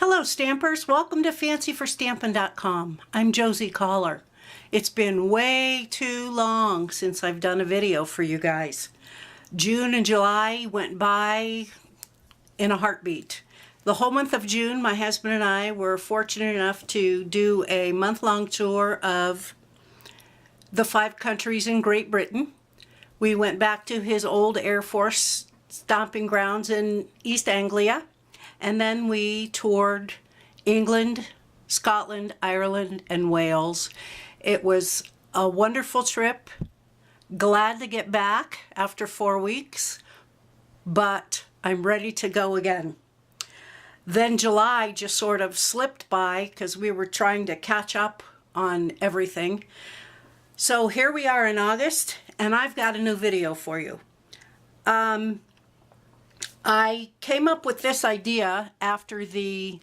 Hello Stampers, welcome to fancyforstampin.com. I'm Josie Cauler. It's been way too long since I've done a video for you guys. June and July went by in a heartbeat. The whole month of June, my husband and I were fortunate enough to do a month-long tour of the 5 countries in Great Britain. We went back to his old Air Force stomping grounds in East Anglia. And then we toured England, Scotland, Ireland, and Wales. It was a wonderful trip. Glad to get back after 4 weeks, but I'm ready to go again. Then July just sort of slipped by because we were trying to catch up on everything. So here we are in August, and I've got a new video for you. I came up with this idea after the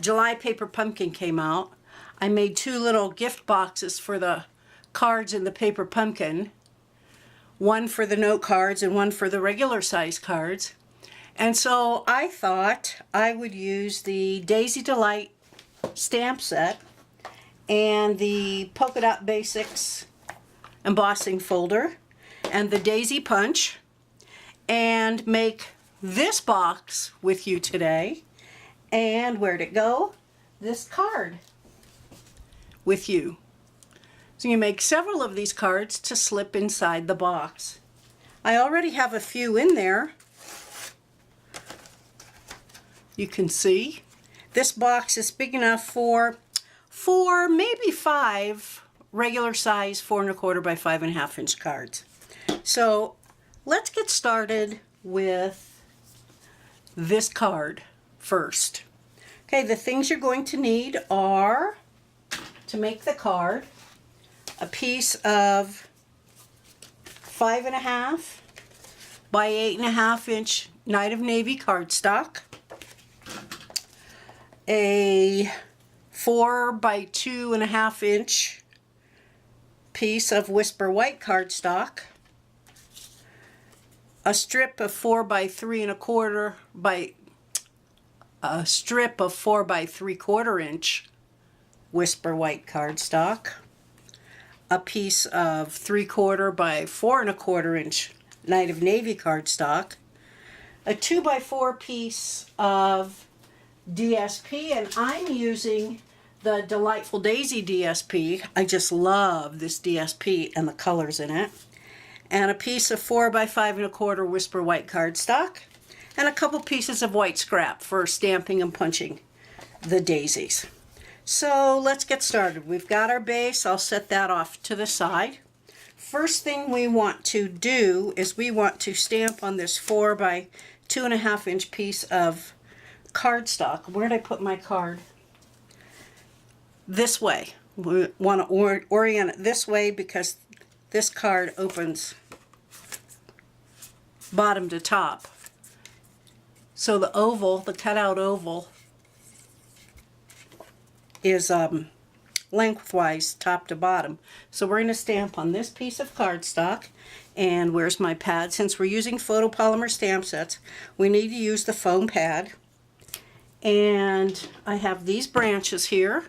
July Paper Pumpkin came out. I made 2 little gift boxes for the cards in the Paper Pumpkin. One for the note cards and one for the regular size cards. And so I thought I would use the Daisy Delight stamp set and the Polka Dot Basics embossing folder and the Daisy Punch and make this box with you today, and where'd it go? This card with you. So you make several of these cards to slip inside the box. I already have a few in there. You can see this box is big enough for maybe 5 regular size 4 1/4 by 5 1/2 inch cards. So let's get started with this card first. Okay, the things you're going to need are, to make the card, a piece of 5 1/2 by 8 1/2 inch Night of Navy cardstock, a 4 by 2 1/2 inch piece of Whisper White cardstock, a strip of 4 by 3 1/4 by a strip of 4 by 3/4 inch Whisper White cardstock, a piece of 3/4 by 4 1/4 inch Night of Navy cardstock, a 2 by 4 piece of DSP, and I'm using the Delightful Daisy DSP. I just love this DSP and the colors in it. And a piece of 4 by 5 1/4 Whisper White cardstock, and a couple pieces of white scrap for stamping and punching the daisies. So let's get started. We've got our base. I'll set that off to the side. First thing we want to do is we want to stamp on this 4 by 2 1/2 inch piece of cardstock. Where did I put my card? This way. We want to orient it this way because this card opens bottom to top. So the oval, the cutout oval, is lengthwise top to bottom. So we're going to stamp on this piece of cardstock. And where's my pad? Since we're using photopolymer stamp sets, we need to use the foam pad. And I have these branches here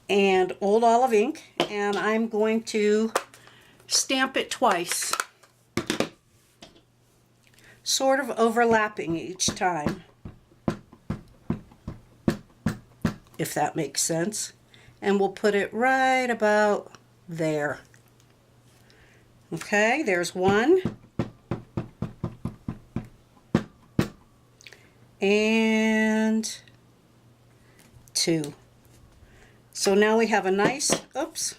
and Old Olive ink, and I'm going to stamp it twice, sort of overlapping each time, if that makes sense. And we'll put it right about there. Okay, there's 1 and 2. So now we have a nice, oops,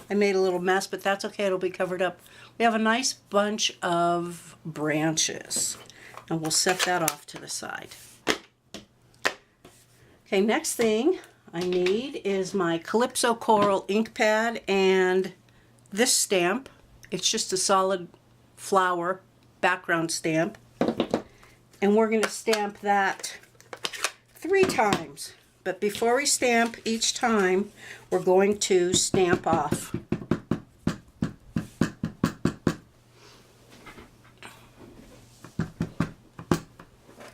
I made a little mess, but that's okay, it'll be covered up. We have a nice bunch of branches, and we'll set that off to the side. Okay, next thing I need is my Calypso Coral ink pad and this stamp. It's just a solid flower background stamp. And we're going to stamp that 3 times. But before we stamp each time, we're going to stamp off.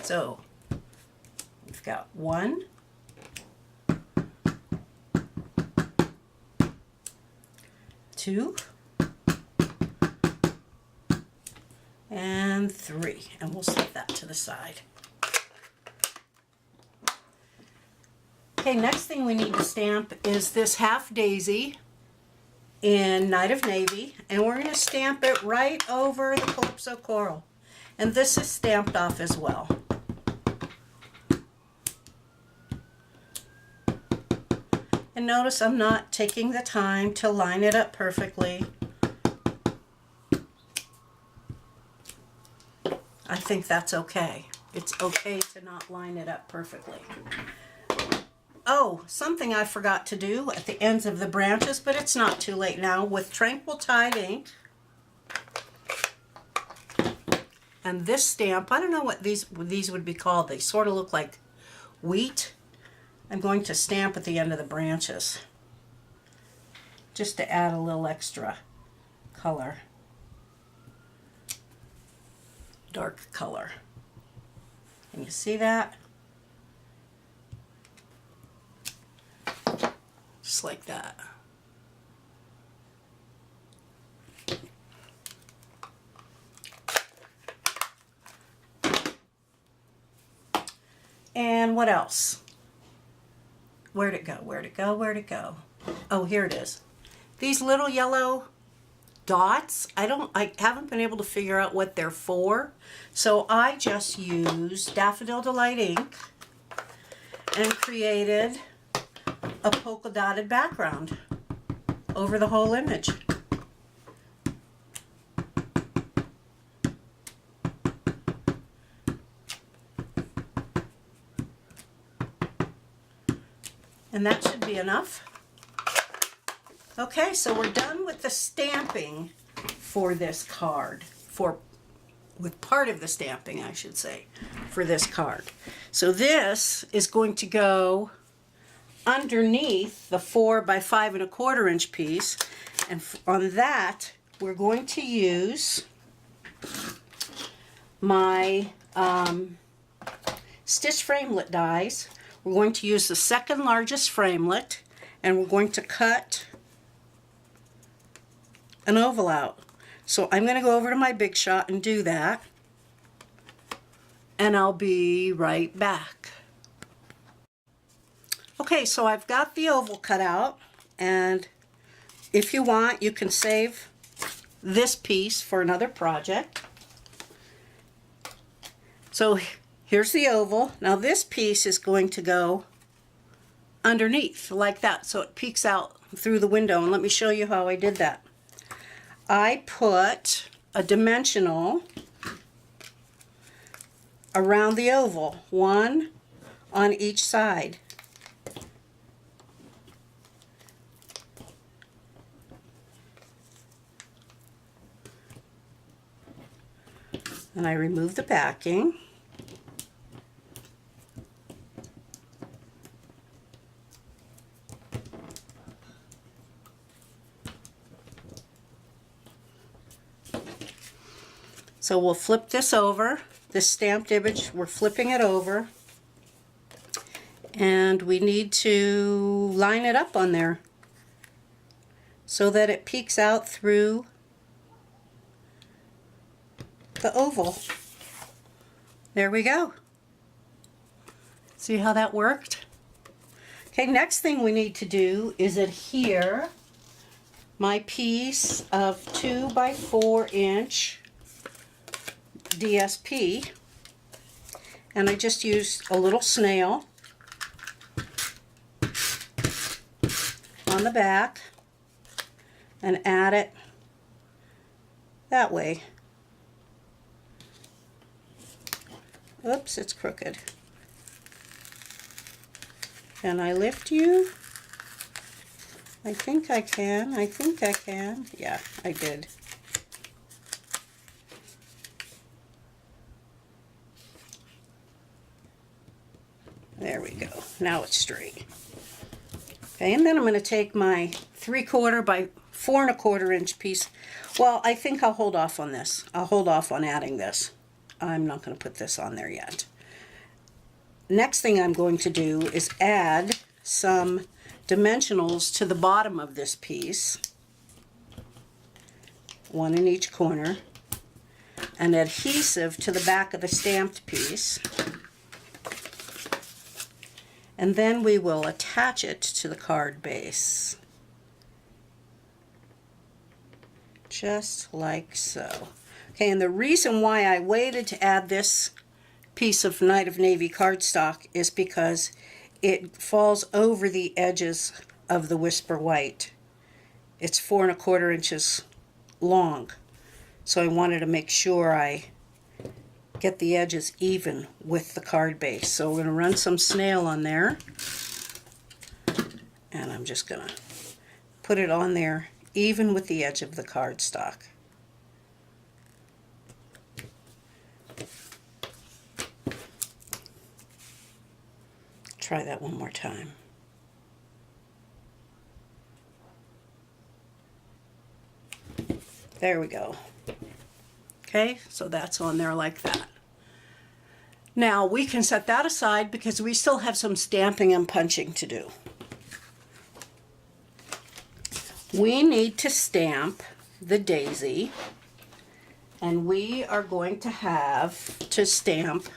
So got 1, 2, and 3, and we'll set that to the side. Okay, next thing we need to stamp is this half daisy in Night of Navy, and we're going to stamp it right over the Calypso Coral. And this is stamped off as well. And notice I'm not taking the time to line it up perfectly. I think that's okay. It's okay to not line it up perfectly. Oh, something I forgot to do at the ends of the branches, but it's not too late now. With Tranquil Tide ink and this stamp, I don't know what these would be called. They sort of look like wheat. I'm going to stamp at the end of the branches just to add a little extra color, dark color. Can you see that? Just like that. And what else? Where'd it go? Where'd it go? Where'd it go? Oh, here it is. These little yellow dots, I haven't been able to figure out what they're for. So I just used Daffodil Delight ink and created a polka dotted background over the whole image. And that should be enough. Okay, so we're done with the stamping for this card, with part of the stamping, I should say, for this card. So this is going to go underneath the 4 by 5 1/4 inch piece, and on that we're going to use my stitch framelit dies. We're going to use the second largest framelit, and we're going to cut an oval out. So I'm going to go over to my Big Shot and do that, and I'll be right back. Okay, so I've got the oval cut out, and if you want, you can save this piece for another project. So here's the oval. Now this piece is going to go underneath like that, so it peeks out through the window, and let me show you how I did that. I put a dimensional around the oval, one on each side. And I remove the backing. So we'll flip this over, this stamped image, we're flipping it over, and we need to line it up on there so that it peeks out through the oval. There we go. See how that worked? Okay, next thing we need to do is adhere my piece of 2 by 4 inch DSP, and I just used a little snail on the back and add it that way. Oops, it's crooked. Can I lift you? I think I can. I think I can. Yeah, I did. There we go. Now it's straight. Okay, and then I'm going to take my 3/4 by 4 1/4 inch piece. Well, I think I'll hold off on this. I'll hold off on adding this. I'm not going to put this on there yet. next thing I'm going to do is add some dimensionals to the bottom of this piece, one in each corner, and adhesive to the back of the stamped piece. And then we will attach it to the card base, just like so. Okay, and the reason why I waited to add this piece of Night of Navy cardstock is because it falls over the edges of the Whisper White. It's 4 1/4 inches long, so I wanted to make sure I get the edges even with the card base. So we're going to run some snail on there, and I'm just going to put it on there even with the edge of the cardstock. Try that one more time. There we go. Okay, so that's on there like that. Now we can set that aside because we still have some stamping and punching to do. We need to stamp the daisy, and we are going to have to stamp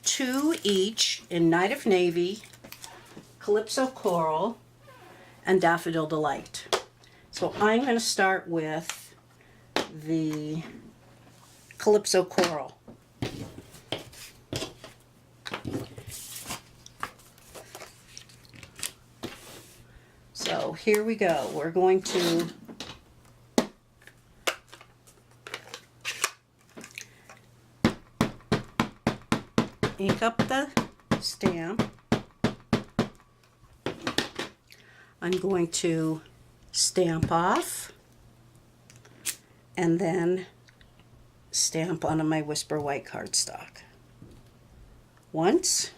2 each in Night of Navy, Calypso Coral, and Daffodil Delight. So I'm going to start with the Calypso Coral. So here we go. We're going to ink up the stamp. I'm going to stamp off and then stamp onto my Whisper White cardstock. Once.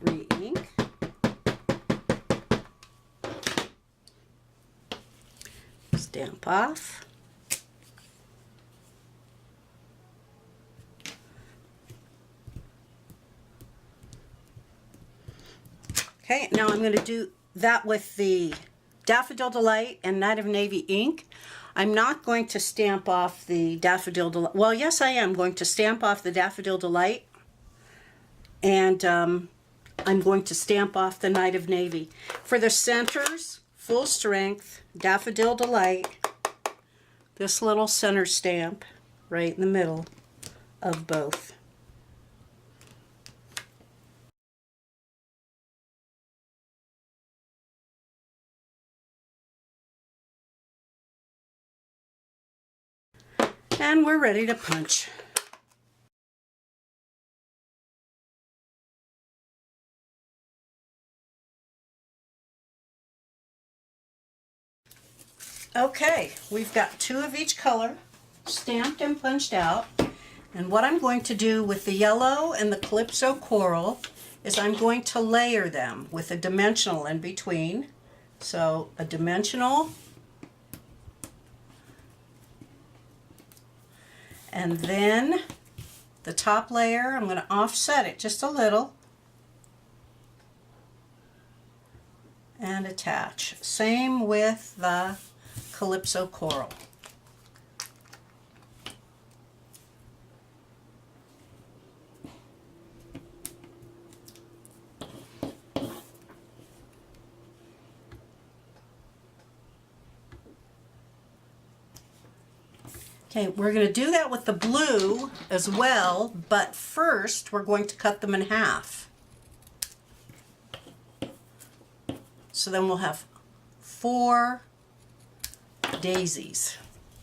Re-ink. Stamp off. Okay, now I'm going to do that with the Daffodil Delight and Night of Navy ink. I'm not going to stamp off the Daffodil Delight. Well, yes, I am going to stamp off the Daffodil Delight, and I'm going to stamp off the Night of Navy. For the centers, full strength, Daffodil Delight, this little center stamp right in the middle of both. And we're ready to punch. Okay, we've got 2 of each color stamped and punched out. And what I'm going to do with the yellow and the Calypso Coral is I'm going to layer them with a dimensional in between. So a dimensional, and then the top layer, I'm going to offset it just a little and attach. Same with the Calypso Coral. Okay, we're going to do that with the blue as well, but first we're going to cut them in half. So then we'll have 4 daisies,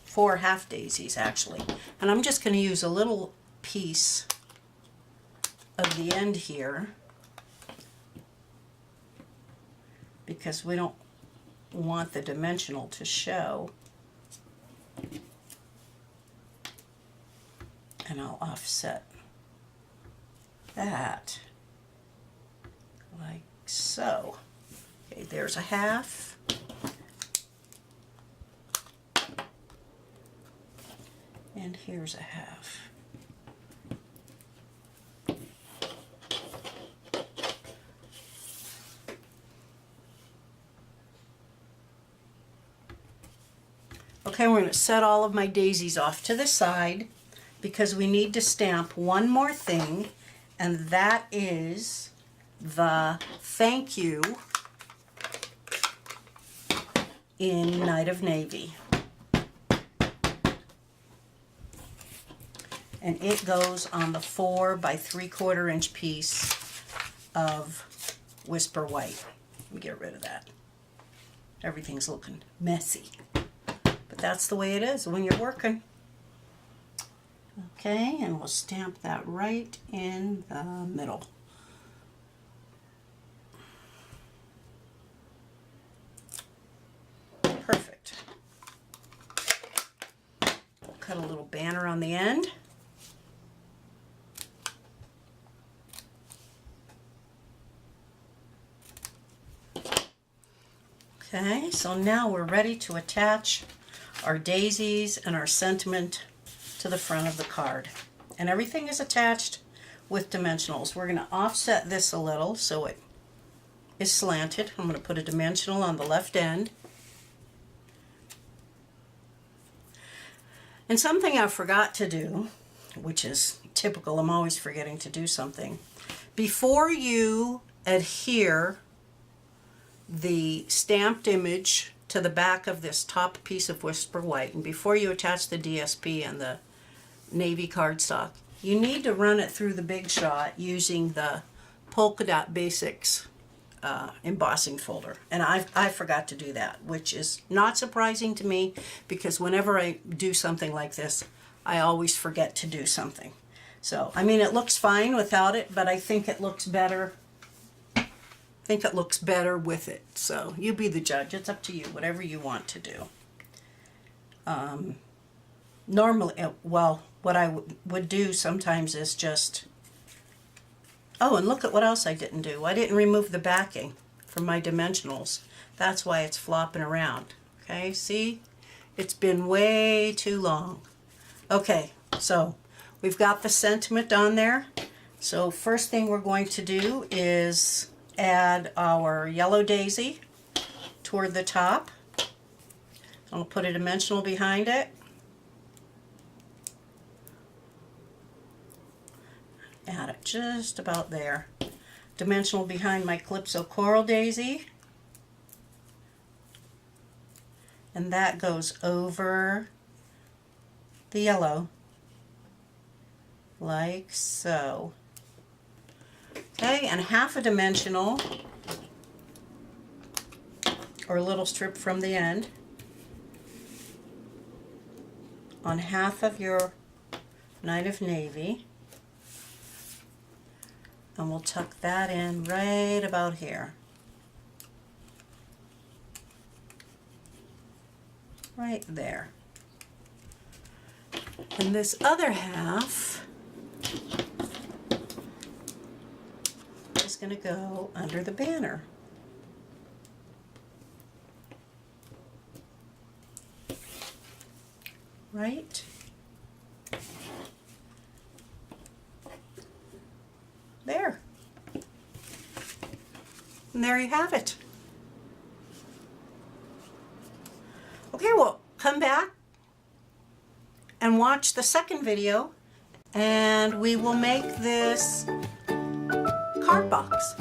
4 half daisies actually. And I'm just going to use a little piece of the end here because we don't want the dimensional to show. And I'll offset that like so. Okay, there's a half. And here's a half. Okay, we're going to set all of my daisies off to the side because we need to stamp one more thing, and that is the thank you in Night of Navy. And it goes on the 4 by 3/4 inch piece of Whisper White. Let me get rid of that. Everything's looking messy. But that's the way it is when you're working. Okay, and we'll stamp that right in the middle. Perfect. Cut a little banner on the end. Okay, so now we're ready to attach our daisies and our sentiment to the front of the card. And everything is attached with dimensionals. We're going to offset this a little so it is slanted. I'm going to put a dimensional on the left end. And something I forgot to do, which is typical, I'm always forgetting to do something. Before you adhere the stamped image to the back of this top piece of Whisper White, and before you attach the DSP and the navy cardstock, you need to run it through the Big Shot using the Polka Dot Basics embossing folder. And I forgot to do that, which is not surprising to me because whenever I do something like this, I always forget to do something. So, I mean, it looks fine without it, but I think it looks better. With it. So you be the judge. It's up to you, whatever you want to do. Normally, well, what I would do sometimes is just, oh, and look at what else I didn't do. I didn't remove the backing from my dimensionals. That's why it's flopping around. Okay, see? It's been way too long. Okay, so we've got the sentiment on there. So first thing we're going to do is add our yellow daisy toward the top. I'll put a dimensional behind it. Add it just about there. Dimensional behind my Calypso Coral daisy. And that goes over the yellow, like so. Okay, and half a dimensional, or a little strip from the end, on half of your Night of Navy. And we'll tuck that in right about here. Right there. And this other half is going to go under the banner. Right? There. And there you have it. Okay, well, come back and watch the second video and we will make this card box.